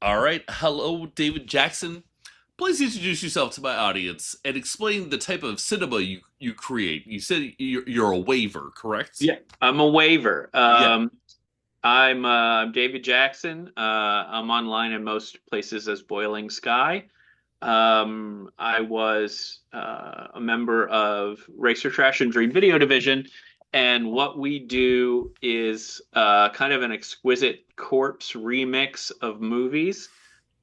All right. Hello, David Jackson. Please introduce yourself to my audience and explain the type of cinema you create. You said you're a waiver, correct? Yeah, I'm a waiver. Yeah. I'm David Jackson. I'm online in most places as Boiling Sky. I was a member of Racer Trash and Dream Video Division, and what we do is kind of an exquisite corpse remix of movies.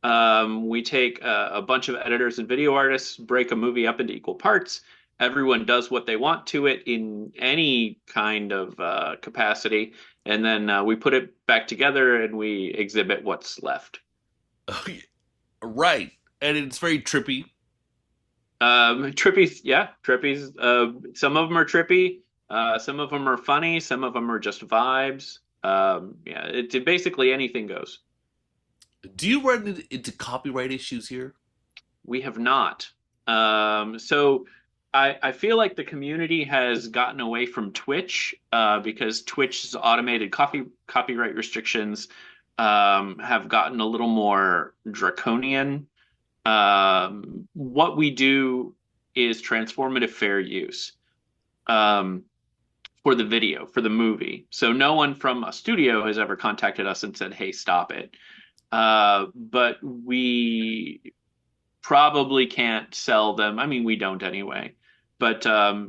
We take a bunch of editors and video artists, break a movie up into equal parts. Everyone does what they want to it in any kind of capacity, and then we put it back together and we exhibit what's left. Right. And it's very trippy. Trippy's, yeah, Trippy's. Some of them are trippy, some of them are funny, some of them are just vibes. Yeah, it basically anything goes. Do you run into copyright issues here? We have not. So I feel like the community has gotten away from Twitch because Twitch's automated copyright restrictions have gotten a little more draconian. What we do is transformative fair use um, for the video, for the movie. So no one from a studio has ever contacted us and said, "Hey, stop it." But we probably can't sell them. I mean, we don't anyway. But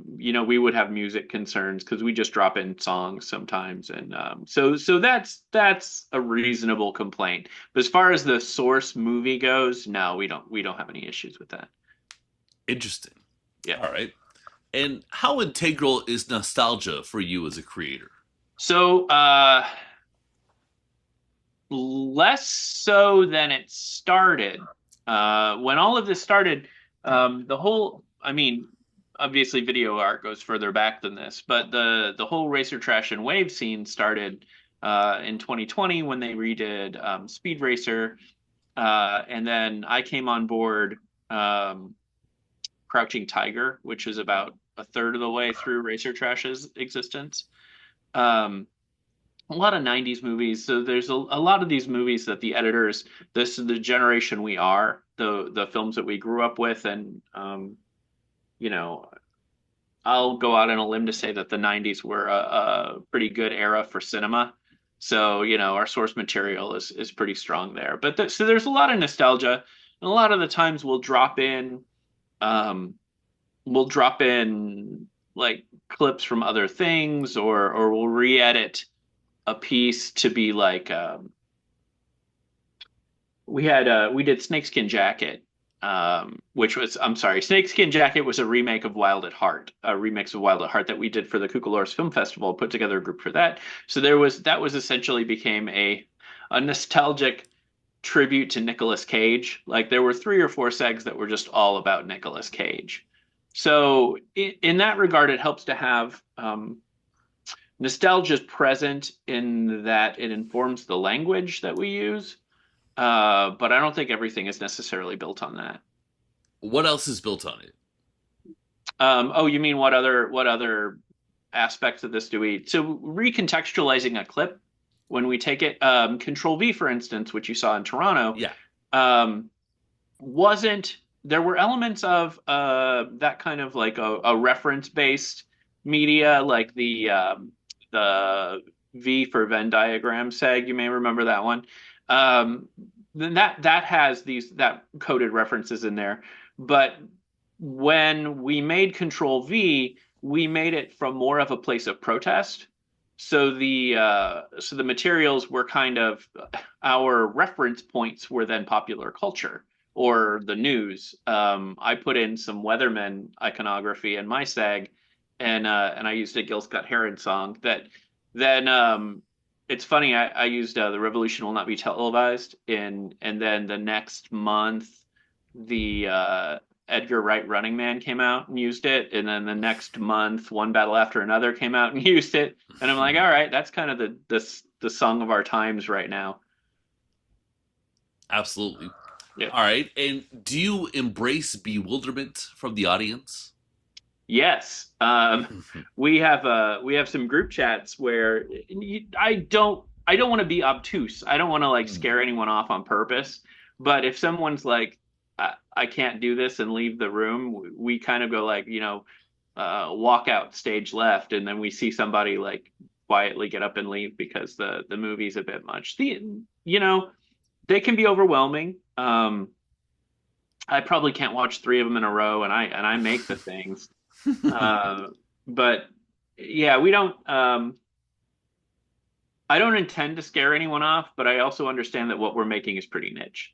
we would have music concerns because we just drop in songs sometimes, and so that's a reasonable complaint. But as far as the source movie goes, no, we don't have any issues with that. Interesting. Yeah. All right. And how integral is nostalgia for you as a creator? So less so than it started. When all of this started, I mean, obviously video art goes further back than this, but the whole Racer Trash and Wave scene started in 2020 when they redid Speed Racer, and then I came on board Crouching Tiger, which is about a third of the way through Racer Trash's existence. Um, a lot of 90s movies. So there's a lot of these movies that the editors, this is the generation we are, the films that we grew up with, and you know, I'll go out on a limb to say that the 90s were a pretty good era for cinema. So, our source material is pretty strong there. But so there's a lot of nostalgia, and a lot of the times um, we'll drop in like clips from other things, or we'll re-edit a piece to be like we did Snakeskin Jacket, which was, I'm sorry, Snakeskin Jacket was a remake of Wild at Heart, a remix of Wild at Heart that we did for the Cucalores Film Festival. Put together a group for that. So that was essentially became a nostalgic tribute to Nicolas Cage. Like there were three or four segs that were just all about Nicolas Cage. So in that regard, it helps to have nostalgia is present in that it informs the language that we use, but I don't think everything is necessarily built on that. What else is built on it? Oh, you mean what other aspects of this do we? So recontextualizing a clip when we take it, Control V, for instance, which you saw in Toronto, Yeah. um, wasn't there were elements of that kind of like a reference based media, like the V for Venn diagram seg. You may remember that one. Um, then that has these that coded references in there. But when we made Control V, we made it from more of a place of protest. So the materials were kind of our reference points were then popular culture or the news. I put in some Weathermen iconography in my sag, and I used a Gil Scott Heron song that then it's funny. I used the Revolution Will Not Be Televised and then the next month the Edgar Wright Running Man came out and used it, and then the next month One Battle After Another came out and used it, and I'm like, all right, that's kind of the song of our times right now. Absolutely. Yeah. All right. And do you embrace bewilderment from the audience? Yes. We have some group chats where I don't I don't want to be obtuse. I don't want to like Mm. scare anyone off on purpose. But if someone's like, I can't do this and leave the room, we kind of go like, walk out stage left, and then we see somebody like quietly get up and leave because the movie's a bit much. You know, they can be overwhelming. I probably can't watch three of them in a row, and I make the things. Uh, but yeah, we don't. I don't intend to scare anyone off, but I also understand that what we're making is pretty niche.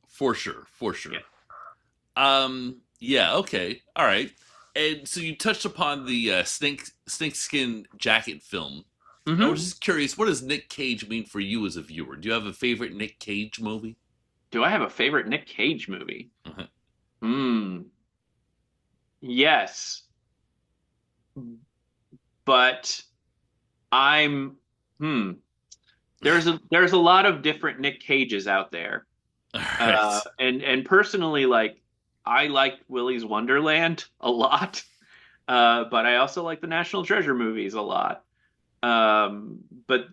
For sure, for Yeah. sure. Yeah, okay, all right. And so you touched upon the snakeskin jacket film. I was Hmm. just curious, what does Nick Cage mean for you as a viewer? Do you have a favorite Nick Cage movie? Do I have a favorite Nick Cage movie? Uh-huh. Hmm. Yes, but I'm. Hmm. There's a lot of different Nick Cages out there. All right. And personally, like I like Willy's Wonderland a lot, but I also like the National Treasure movies a lot. But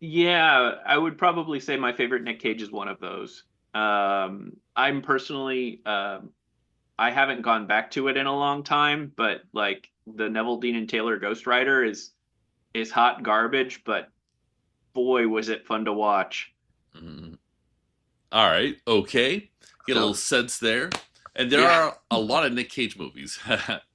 yeah, I would probably say my favorite Nick Cage is one of those. I'm personally, I haven't gone back to it in a long time, but like the Neville Dean and Taylor Ghost Rider is hot garbage, but boy, was it fun to watch. Mm. All right. Okay. Get a little So sense there. And there yeah. are a lot of Nick Cage movies.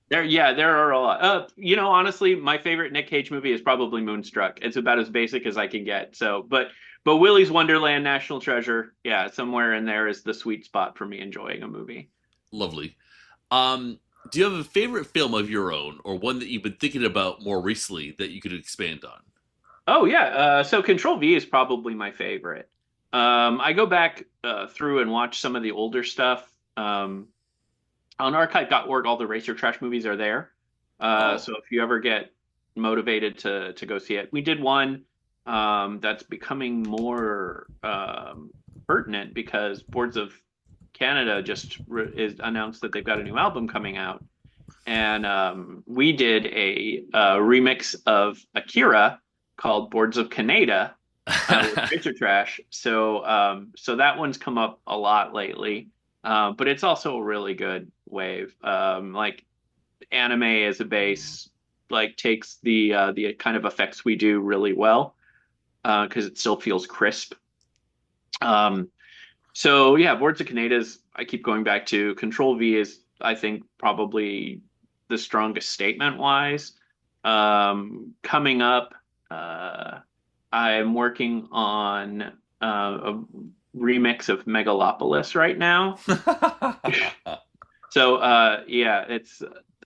There are a lot. Honestly, my favorite Nick Cage movie is probably Moonstruck. It's about as basic as I can get. So, but Willy's Wonderland, National Treasure, yeah, somewhere in there is the sweet spot for me enjoying a movie. Lovely. Um, do you have a favorite film of your own, or one that you've been thinking about more recently that you could expand on? Oh yeah, so Control V is probably my favorite. I go back through and watch some of the older stuff. On archive.org, all the Racer Trash movies are there. Oh. So if you ever get motivated to go see it, we did one that's becoming more pertinent because Boards of Canada just is announced that they've got a new album coming out, and we did a remix of Akira called Boards of Canada with Racer Trash. So that one's come up a lot lately, but it's also a really good wave. Like anime as a base, like takes the kind of effects we do really well because it still feels crisp. Um, so yeah, Boards of Canada's I keep going back to. Control V is I think probably the strongest statement wise. Coming up, I'm working on a remix of Megalopolis right now. So yeah, it's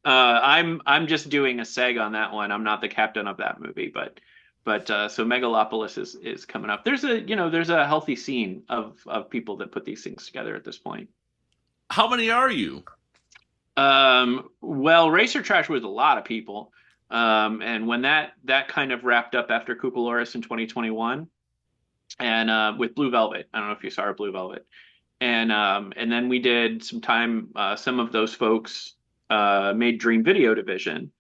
I'm just doing a seg on that one. I'm not the captain of that movie, but so Megalopolis is coming up. There's a healthy scene of people that put these things together at this point. How many are you? Well, Racer Trash was a lot of people. And when that kind of wrapped up after Kukaloris in 2021, and with Blue Velvet, I don't know if you saw Blue Velvet, and then we did some time. Some of those folks made Dream Video Division,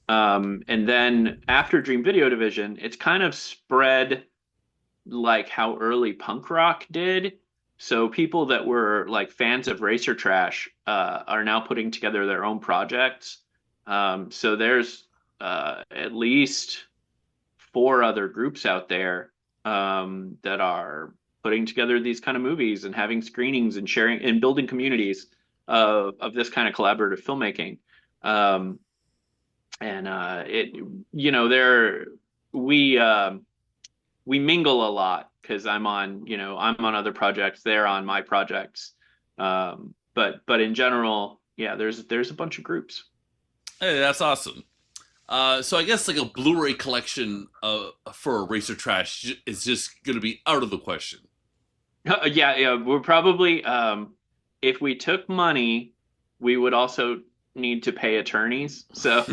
and then after Dream Video Division, it's kind of spread like how early punk rock did. So people that were like fans of Racer Trash are now putting together their own projects. So there's at least four other groups out there that are putting together these kind of movies and having screenings and sharing and building communities of this kind of collaborative filmmaking. Um, and it, there we we mingle a lot because I'm on other projects, they're on my projects. But in general, yeah, there's a bunch of groups. Hey, that's awesome. So I guess like a Blu-ray collection for Racer Trash is just going to be out of the question. Yeah, we're probably if we took money, we would also need to pay attorneys. So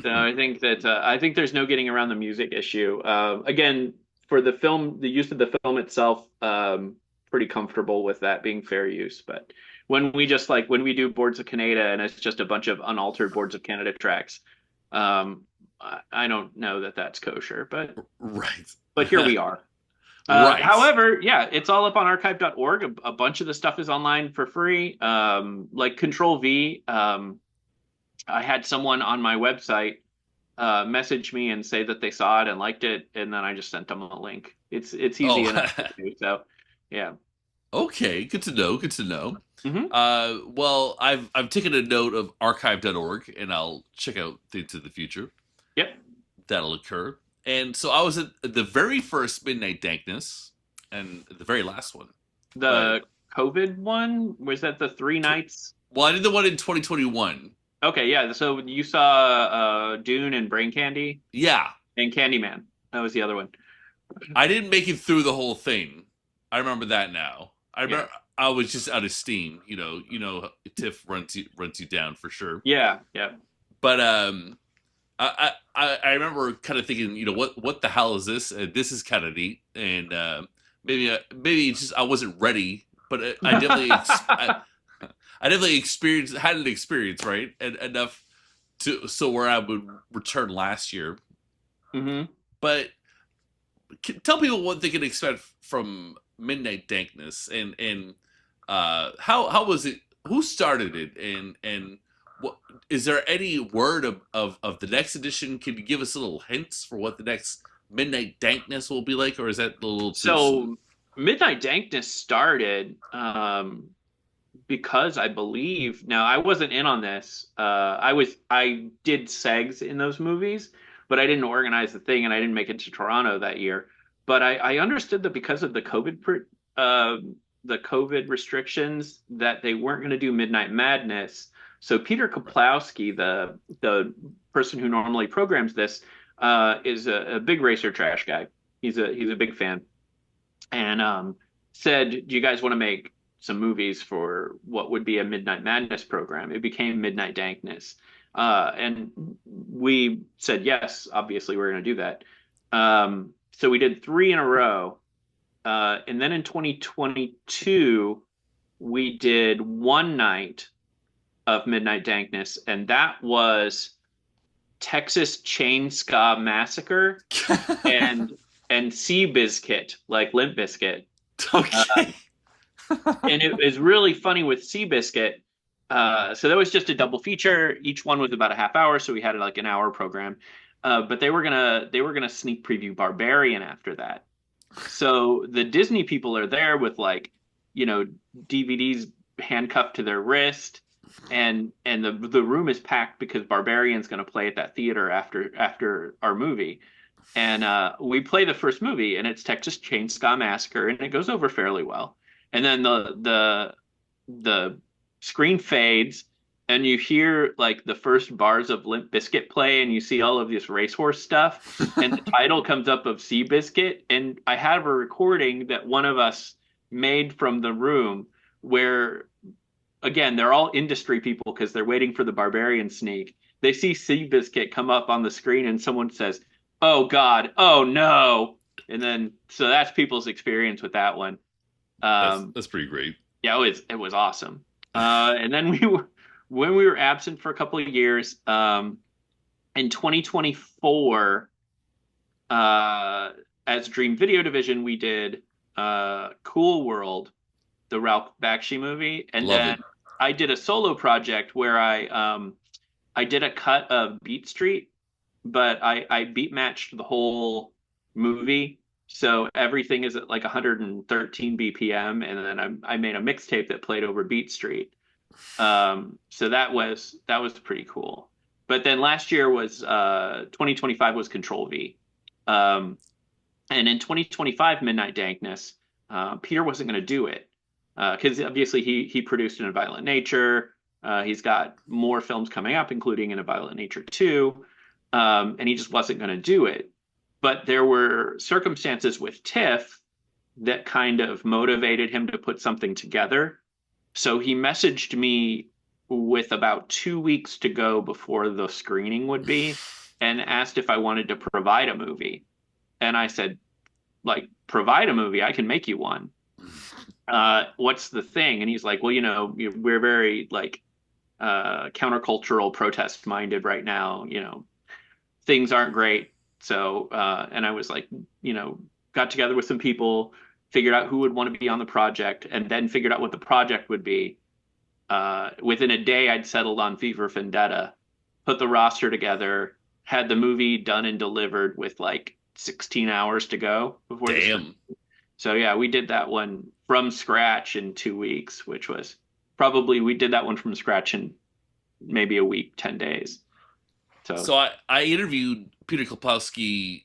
I think there's no getting around the music issue. Again, for the film, the use of the film itself, pretty comfortable with that being fair use. But when we do Boards of Canada and it's just a bunch of unaltered Boards of Canada tracks, I don't know that that's kosher. But Right. but here we are. Right. However, yeah, it's all up on archive.org. A bunch of the stuff is online for free. Like Control V. I had someone on my website message me and say that they saw it and liked it, and then I just sent them a link. It's easy Oh, enough to do. So, yeah. okay. Good to know. Good to know. Hmm. Well, I've taken a note of archive.org, and I'll check out things in the future Yep. that'll occur. And so I was at the very first Midnight Dankness and the very last one. But The COVID one, was that the 3 nights? well, I did the one in 2021. Okay, yeah. So you saw Dune and Brain Candy Yeah, and Candyman. That was the other one. I didn't make it through the whole thing. I remember that now. I Yeah. remember I was just out of steam. Tiff runs you down for sure. Yeah. Yeah. But I remember kind of thinking, what the hell is this? This is kind of neat, and maybe it's just I wasn't ready, but I definitely I definitely had an experience, right, and enough to so where I would return last year. Hmm. But tell people what they can expect from Midnight Dankness, and how was it? Who started it, and what is there any word of the next edition? Can you give us a little hints for what the next Midnight Dankness will be like, or is that a little too soon? So Midnight Dankness started because I believe now I wasn't in on this. I did segs in those movies, but I didn't organize the thing and I didn't make it to Toronto that year. But I understood that because of uh, the COVID restrictions that they weren't going to do Midnight Madness. So Peter Kaplowski, the person who normally programs this, is a big Racer Trash guy. He's a big fan, and said, "Do you guys want to make some movies for what would be a Midnight Madness program?" It became Midnight Dankness, and we said yes. Obviously, we're going to do that. So we did three in a row, and then in 2022 we did one night of Midnight Dankness, and that was Texas Chain Ska Massacre and Seabiscuit, like Limp Bizkit. Okay. And it was really funny with Seabiscuit. So that was just a double feature. Each one was about a half hour, so we had like an hour program. But they were gonna sneak preview Barbarian after that. So the Disney people are there with like, DVDs handcuffed to their wrist, and the room is packed because Barbarian's going to play at that theater after our movie. And we play the first movie, and it's Texas Chainsaw Massacre, and it goes over fairly well. And then the screen fades, and you hear like the first bars of Limp Bizkit play, and you see all of this racehorse stuff, and the title comes up of Seabiscuit. And I have a recording that one of us made from the room where, again, they're all industry people because they're waiting for the Barbarian sneak. They see Seabiscuit come up on the screen, and someone says, "Oh God, oh no!" And then so that's people's experience with that one. that's Um, that's pretty great. yeah, it was awesome. And then when we were absent for a couple of years, in 2024, as Dream Video Division, we did Cool World, the Ralph Bakshi movie, and Love it. then I did a solo project where I did a cut of Beat Street, but I beat matched the whole movie. So everything is at like 113 BPM, and then I made a mixtape that played over Beat Street. So that was pretty cool. But then last year was 2025 was Control V. Um, and in 2025 Midnight Dankness, Peter wasn't going to do it because obviously he produced In a Violent Nature. He's got more films coming up, including In a Violent Nature 2, and he just wasn't going to do it. But there were circumstances with TIFF that kind of motivated him to put something together. So he messaged me with about 2 weeks to go before the screening would be and asked if I wanted to provide a movie. And I said, like, provide a movie, I can make you one. What's the thing? And he's like, well, we're very like countercultural protest minded right now. Things aren't great. So, and I was like, you know, got together with some people, figured out who would want to be on the project, and then figured out what the project would be. Within a day, I'd settled on V for Vendetta, put the roster together, had the movie done and delivered with like 16 hours to go before the screen. Damn. So yeah, we did that one from scratch in 2 weeks, which was probably we did that one from scratch in maybe a week, 10 days. So So I interviewed Peter Klopowski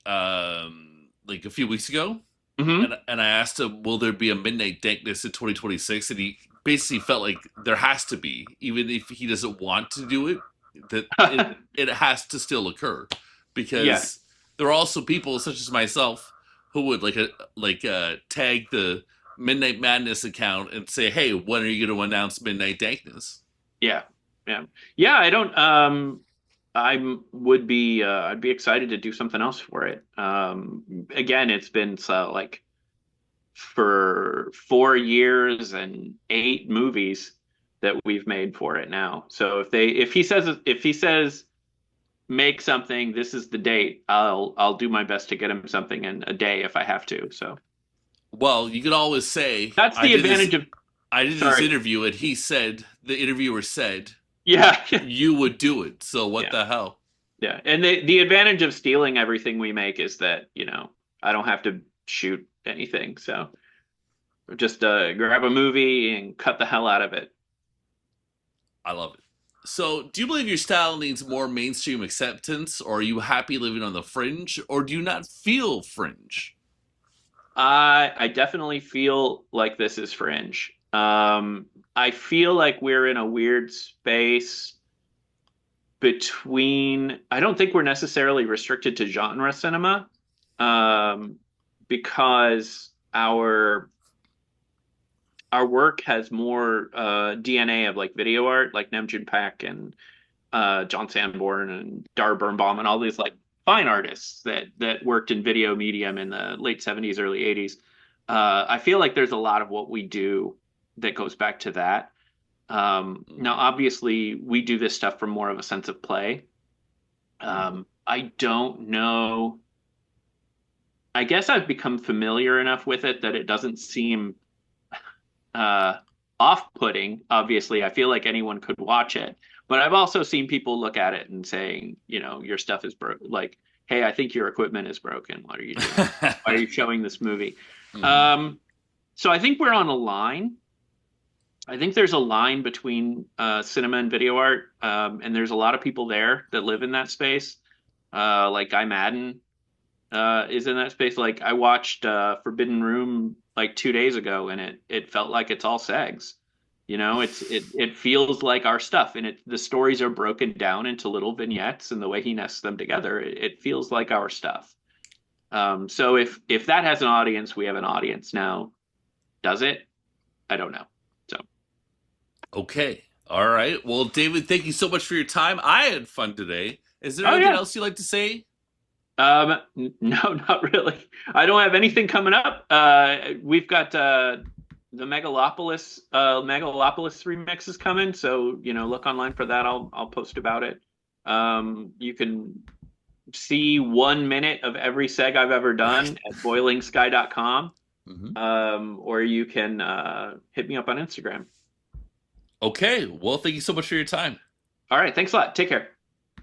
like a few weeks ago, mhm. and I asked him, "Will there be a Midnight Dankness in 2026?" And he basically felt like there has to be, even if he doesn't want to do it, that it has to still occur Yeah. because there are also people such as myself who would tag the Midnight Madness account and say, "Hey, when are you going to announce Midnight Dankness?" Yeah. Yeah. Yeah, I don't I would be I'd be excited to do something else for it. Again, it's been so like for 4 years and 8 movies that we've made for it now. So if he says make something, this is the date, I'll do my best to get him something in a day if I have to. So Well, you could always say, that's the advantage of I did this sorry. interview, and the interviewer said, Yeah. you would do it. So what Yeah. the hell? Yeah. And the advantage of stealing everything we make is that, you know, I don't have to shoot anything. So just grab a movie and cut the hell out of it. I love it. So, do you believe your style needs more mainstream acceptance, or are you happy living on the fringe, or do you not feel fringe? I definitely feel like this is fringe. I feel like we're in a weird space between, I don't think we're necessarily restricted to genre cinema, um, because our work has more DNA of like video art, like Nem June Paik and John Sanborn and Dar Birnbaum and all these like fine artists that worked in video medium in the late 70s, early 80s. I feel like there's a lot of what we do that goes back to that. Now, Mm. obviously, we do this stuff from more of a sense of play. I don't know. I guess I've become familiar enough with it that it doesn't seem uh, off-putting. Obviously, I feel like anyone could watch it, but I've also seen people look at it and saying, you know, your stuff is broken. Like, hey, I think your equipment is broken. What are you doing? Why are you showing this movie? Mhm. Um, so I think we're on a line. I think there's a line between cinema and video art, and there's a lot of people there that live in that space. Like Guy Madden is in that space. Like I watched Forbidden Room like 2 days ago, and it felt like it's all segs. You know, it feels like our stuff, and the stories are broken down into little vignettes, and the way he nests them together, it feels like our stuff. So if that has an audience, we have an audience. Now, does it? I don't know. So, Okay. All right. Well, David, thank you so much for your time. I had fun today. Is there oh anything yeah. else you'd like to say? No, not really. I don't have anything coming up. We've got the Megalopolis remix is coming, so you know, look online for that. I'll post about it. You can see 1 minute of every seg I've ever done at boilingsky.com. Hmm. Or you can hit me up on Instagram. Okay. Well, thank you so much for your time. All right, thanks a lot. Take care.